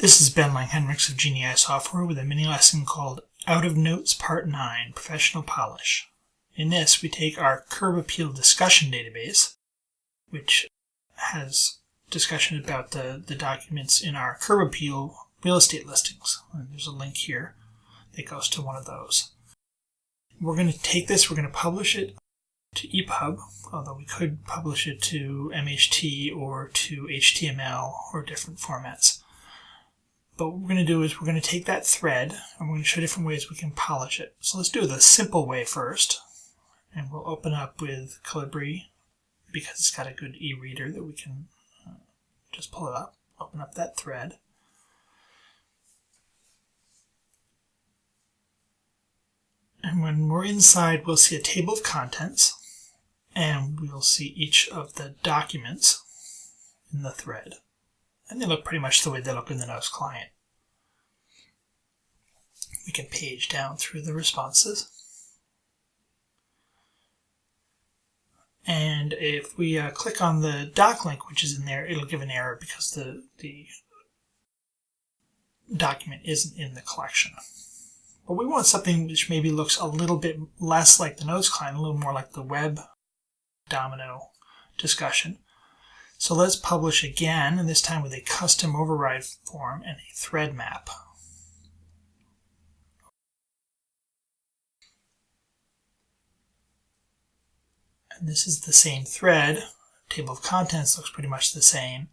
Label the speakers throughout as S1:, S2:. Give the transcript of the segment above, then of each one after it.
S1: This is Ben Lang-Henriks of GenieAI Software with a mini lesson called Out of Notes Part 9, Professional Polish. In this, we take our Curb Appeal discussion database, which has discussion about the documents in our Curb Appeal real estate listings. And there's a link here that goes to one of those. We're going to take this, we're going to publish it to EPUB, although we could publish it to MHT or to HTML or different formats. But what we're going to do is we're going to take that thread and we're going to show different ways we can polish it. So let's do the simple way first. And we'll open up with Calibri because it's got a good e-reader that we can just pull it up, open up that thread. And when we're inside, we'll see a table of contents and we'll see each of the documents in the thread. And they look pretty much the way they look in the Notes client. We can page down through the responses. And if we click on the doc link, which is in there, it'll give an error because the document isn't in the collection. But we want something which maybe looks a little bit less like the Notes client, a little more like the web domino discussion. So let's publish again, and this time with a custom override form and a thread map. And this is the same thread. Table of contents looks pretty much the same.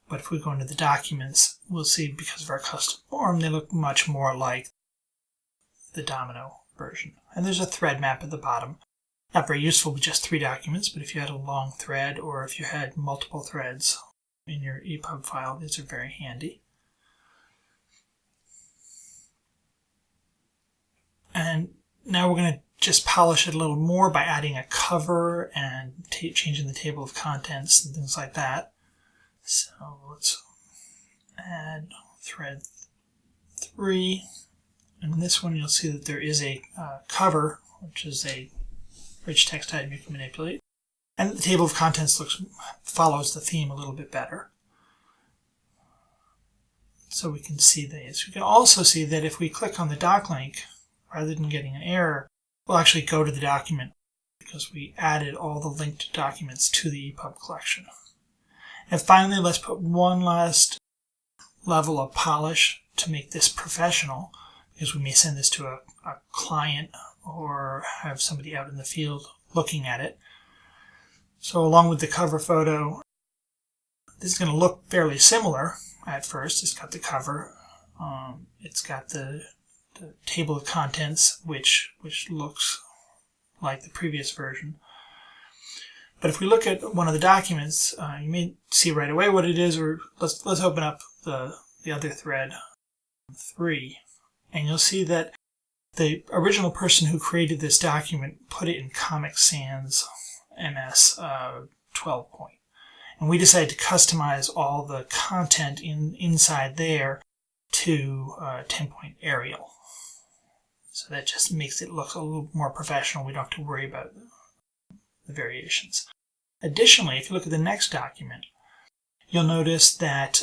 S1: But if we go into the documents, we'll see because of our custom form, they look much more like the domino version. And there's a thread map at the bottom. Not very useful with just 3 documents, but if you had a long thread or if you had multiple threads in your EPUB file, these are very handy. And now we're going to just polish it a little more by adding a cover and changing the table of contents and things like that. So let's add thread 3. And in this one, you'll see that there is a cover, which is a rich text item you can manipulate. And the table of contents follows the theme a little bit better. So we can see these. We can also see that if we click on the doc link, rather than getting an error, we'll actually go to the document because we added all the linked documents to the EPUB collection. And finally, let's put one last level of polish to make this professional, because we may send this to a client or have somebody out in the field looking at it. So along with the cover photo, this is going to look fairly similar at first. It's got the cover, it's got the table of contents, which looks like the previous version. But if we look at one of the documents, you may see right away what it is. Or let's open up the other thread 3, and you'll see that the original person who created this document put it in Comic Sans MS 12 point. And we decided to customize all the content inside there to 10 point Arial. So that just makes it look a little more professional. We don't have to worry about the variations. Additionally, if you look at the next document, you'll notice that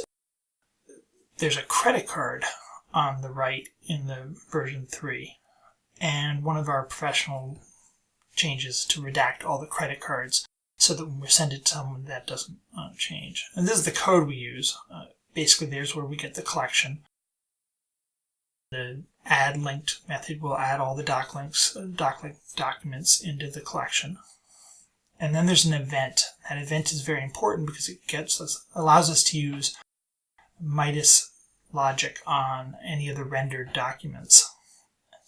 S1: there's a credit card on the right in the version 3. And one of our professional changes to redact all the credit cards so that when we send it to someone, that doesn't change. And this is the code we use. Basically, there's where we get the collection. The add linked method will add all the doc link documents into the collection. And then there's an event. That event is very important because it allows us to use Midas logic on any of the rendered documents.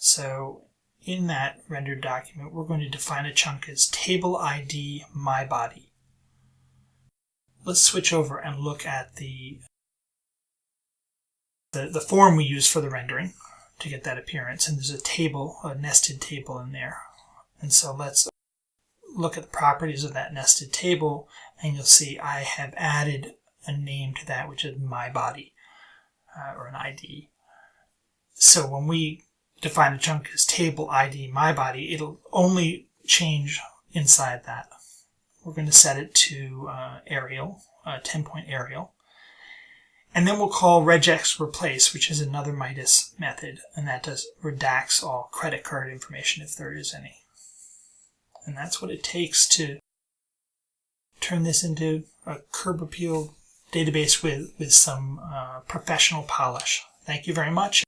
S1: So in that rendered document, we're going to define a chunk as table ID MyBody. Let's switch over and look at the form we use for the rendering to get that appearance. And there's a table, a nested table in there. And so let's look at the properties of that nested table, and you'll see I have added a name to that, which is MyBody, or an ID. So when we define a chunk as table ID MyBody, it'll only change inside that. We're going to set it to Arial, 10 point Arial. And then we'll call regex replace, which is another Midas method, and that does redacts all credit card information if there is any. And that's what it takes to turn this into a curb appeal database with some professional polish. Thank you very much.